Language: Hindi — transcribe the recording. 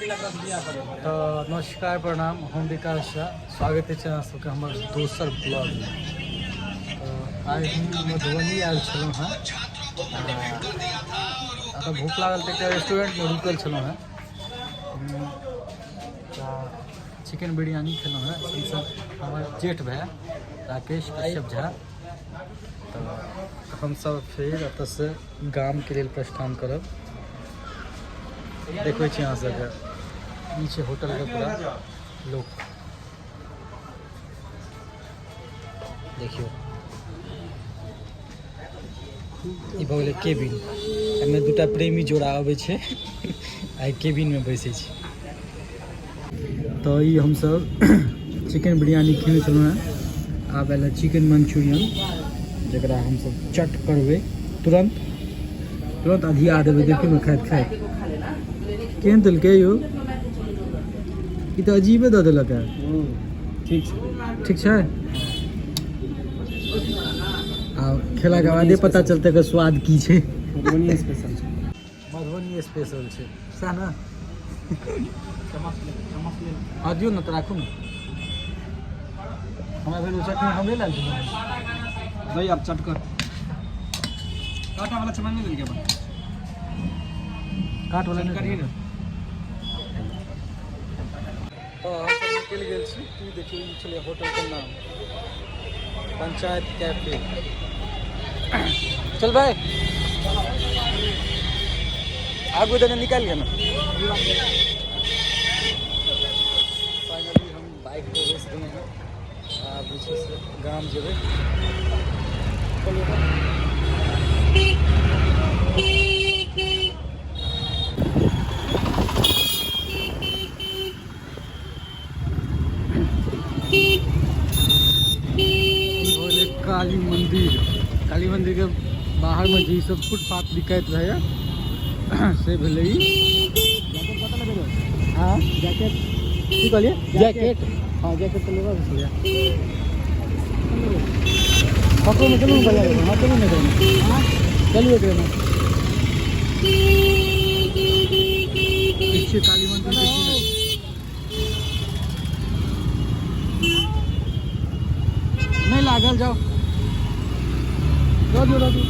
तो नमस्कार प्रणाम, हम विकास झा, स्वागत है सबके हमारे दोसर ब्लॉग में। तो आज हम मधुबनी आयल छलहुँ हैं। तो भूख लागल तो रेस्टोरेंट में रुकल छलहुँ हैं। चिकन बिरयानी खेलहुँ हैं। हमारे जेठ भाई राकेश कश्यप झा। तो हम सब फिर एतऽ से गाम के लिए प्रस्थान करब। देखो यहाँ से नीचे होटल का पूरा लोग देखियो, ई भऽ गेलै केबिन। एहिमे दूटा प्रेमी जोड़ा आबै छै, आइ केबिन में बैसै छी। तो ई हमसब चिकन बिरयानी खेने छलहुँ हैं। आब आयल चिकन मंचूरियन, जकरा हमसब चट करबै तुरंत अधिया देबै। देखियौ ने खाइत खाइत केहन देलकै यौ, ई तो अजीबे दऽ देलक है। ठीक छै। आ खेला के बादे पता चलते कि स्वाद की छै। मधुबनी स्पेशल छै सएह ने। हाँ दियौ ने, तो राखू ने। हमरा भेल चटनी हमरे लाल छै भाई। आप चट कर काटा वाला सामान नहीं देंगे, काट वाला नहीं करिए ना। तो हम सब निकल गए छी। ई देखियो, ई छले होटल के नाम पंचायत कैफे। चल भाई आगू देने निकाल गया ना। फाइनली हम बाइक पे रेस गए हैं। पीछे से गाम जेबे। काली मंदिर के बाहर में जी सब फुटपाथ बिकाइत रहे से भेलै। हाँ जैकेट की कहलिए, जैकेट। हाँ जैकेट तो लेबा छलिए। पकड़ो में चलू बजा। हाँ चलू ना, चलू एक में पीछे काली मंदिर देखिए। नहीं लागल, जाओ राजू।